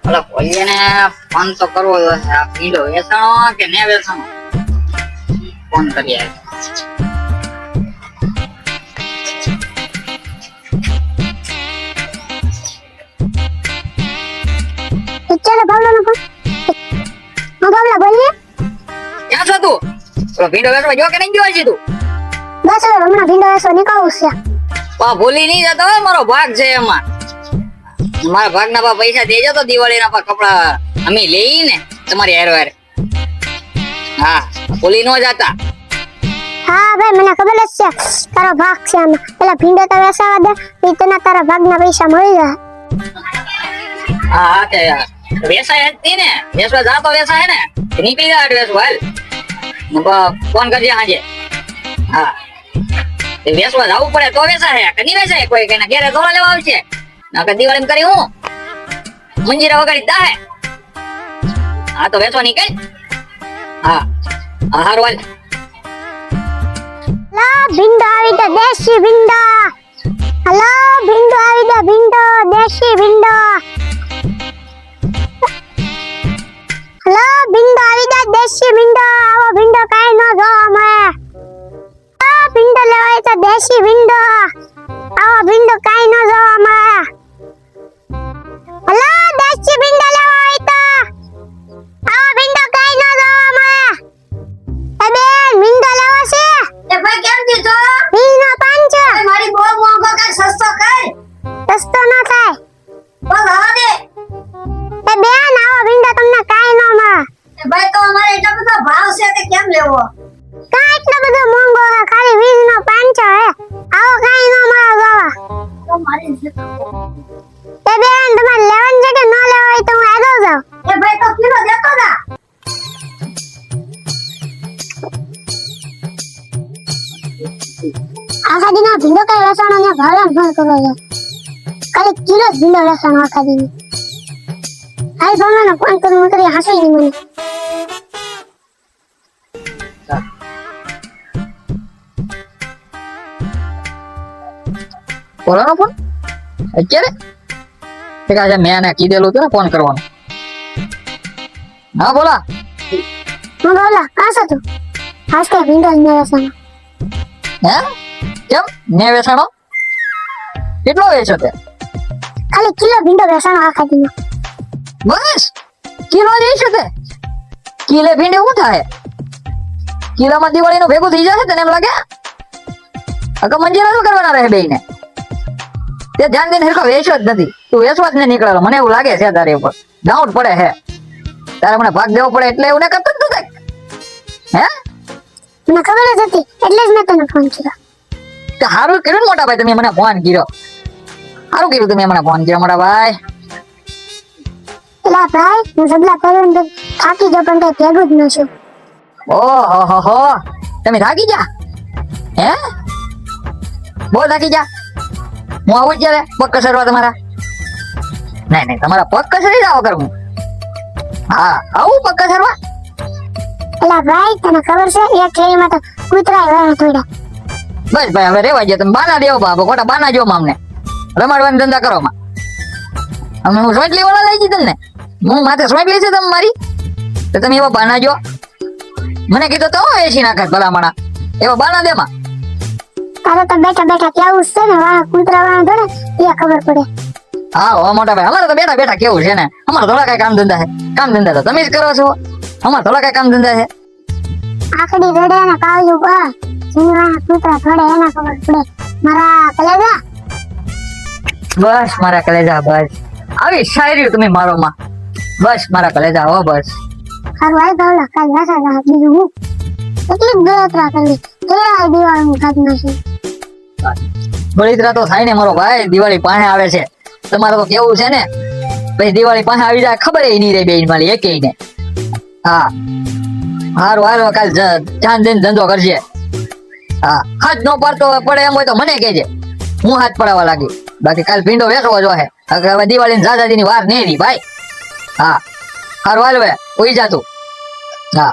ઓલા કોઈને ફોન તો કરવો છે. આ પીડો વેચાણો કે ને વેચાણો ફોન કરીએ. ચાલો બાવલાનો ફોન. હા બાવલા બોલ ને. ક્યાં છો તું? ઓલો પીડો વેચવા ગયો કે નહીં ગયો હજી તું? બસ હવે હમણાં ભીંડો વેચવા નીકળવું છે. પા ભૂલી નહીં જતો હો, મારો ભાગ છે એમાં. મારા ભાગના પા પૈસા દેજો તો દિવાળીના પા કપડા અમે લઈ ને તમારી હારે. હા ભૂલી ન જાતા. હા ભાઈ મને ખબર જ છે તારો ભાગ છે આમાં. પેલા ભીંડો તો વેચાવા દે ઈ તને તારા ભાગના પૈસા મળી જાય. હા હા તે વેસાય હતી ને વેસવા જાતો વેસાય ને નીકળી જાય વેસવા હાલ ફોન કરજે સાંજે. હા વેસવા જવું પડે તો વેસાય કે નહીં વેસાય. કોઈ કઈ ઘેરે ધોવા લેવા આવશે નકર દિવાળી કરી હું મંજીરા વગાડી દાહે. હા તો વેસવા નીકળ. હા હા હારું હાલ. લા ભીંડો આવી તો દેશી ભીંડો. હલો ભીંડો આવી તો ભીંડો દેશી ભીંડો. હલો ભીંડો આવી તો દેશી ભીંડો. આવો ભીંડો કાઈ ન જોવા મળે. આ ભીંડો લેવાય તો દેશી ભીંડો. આવો ભીંડો કાઈ ન જોવા મળે. હલો દેશી ભીંડો લેવા હોય તો આવો ભીંડો કાઈ ન જોવા મળે. એ બેન ભીંડો લેવો છે? એ ભાઈ કેમ દીધો? ભીંડો 500. મારી બહુ મોંઘો કાંઈ સસ્તો કર. સસ્તો ન થાય. બોલ હા દે. એ બેન આવો ભીંડો તમને કાઈ ન મળે. એ ભાઈ તો અમારે એટલો બધો ભાવ છે કે કેમ લેવો? કાઈ એટલો બધો મોંઘો હે ખાલી 20 નો 500 હે. આવો કાઈ ન મળે જોવા. તો મારી એ બેન તમારે લેવાનું છે કે ન લેવા હોય તો હું આગળ જાઉં. એ ભાઈ તો કિલો દેતો ના. આખા દિનો ભીંડો કઈ વેચાણો ને ભાડા ફોન કરો છો. ખાલી કિલો જ ભીંડો વેચાણો આખા દિનો. આઈ ભાવનો ફોન કરું કરી હાસી ની મને. બોલાનો ફોન અત્યારે ઠીક છે. મેં એને કીધેલું હતું ને ફોન કરવાનો. હા બોલા. હું બોલા કાસો તું હાસ કે ભીંડો જ ને વેચાણો. હે કેમ ને વેચાણો? કેટલો વેચો તે? ખાલી કિલો ભીંડો વેચાણો આખા દિનો. બસ કિલો જ છે તે? કિલે ભીંડે શું થાય? કિલોમાં દિવાળીનું ભેગું થઈ જશે તને એમ લાગે? અગર મંજીરા શું કરવાના રહે બેયને? તે ધ્યાન દઈને હરખો વેચ્યો જ નથી. તું વેચવા જ નહીં નીકળેલો મને એવું લાગે છે. તારે ઉપર ડાઉટ પડે હે. તારે મને ભાગ દેવો પડે એટલે એવું ને કરતો તું કઈક. હે મને ખબર જ હતી એટલે જ મેં તને ફોન કર્યો. તો સારું કર્યું ને મોટા ભાઈ તમે મને ફોન કર્યો. સારું કર્યું તમે મને ફોન કર્યો મોટા ભાઈ. એલા ભાઈ હું સબલા કરીને થાકી ગયો પણ કઈ ભેગું જ ન છું. ઓહો હો તમે થાકી જા? હે બહુ થાકી જા? હું આવું જ જ્યારે પગ કસરવા તમારા? નહીં નહીં તમારા પગ કસરી જાઓ કરું. હા આવું પગ કસરવા? એલા ભાઈ તને ખબર છે એક ટ્રેનમાં તો કૂતરા વાળા થોડા. બસ ભાઈ હવે રેવા દો તમે. બાના દેવો બાપો ખોટા બાના જો અમને રમાડવાની ધંધા કરો માં. અમે હું સ્વાટલી વાળા લઈ જઈ ને હું માથે સ્વાટલી છે તમે મારી તો તમે એવા બાના જો. મને કીધું તો એસી નાખે ભલામણા એવા બાના દે માં. તારે તો બેઠા બેઠા કેવું છે ને વાળા કૂતરા વાળા થોડા એ ખબર પડે. હા હો મોટા ભાઈ અમારે તો બેઠા બેઠા કેવું છે ને. અમારે થોડા કઈ કામ ધંધા છે. કામ ધંધા તો તમે જ કરો છો. અમારે થોડા કઈ કામ ધંધા છે. આખડી રડે ને કાળજું બા જીવવાના કૂતરા થોડે એના ખબર પડે. મારા કલેજા બસ મારા કલેજા બસ આવી શાયરી તમે મારો માં. બસ મારા કલેજા હો બસ. હારું આઈ ગયો કાલ વાસા જા બીજું હું એટલી ગળતરા કરી કેળા દીવાનું ખાત નથી. બળિતરા તો થાય ને મારો ભાઈ. દિવાળી પાસે આવે છે. તમારે તો કેવું છે ને પછી દિવાળી પાસે આવી જાય ખબર નહીં રહે બેન મારી એકેય ને. હા હારું હાલો કાલ જાન દઈને ધંધો કરજે. હા હાથ નો પડતો પડે એમ હોય તો મને કહેજે હું હાથ પડાવવા લાગી. બાકી કાલ ભીંડો વેચવો જો હે. હવે દિવાળી ની દાદાજી ની વાર નહીં રહી ભાઈ. હા હારું હાલ હવે ઉઈ જા તું. હા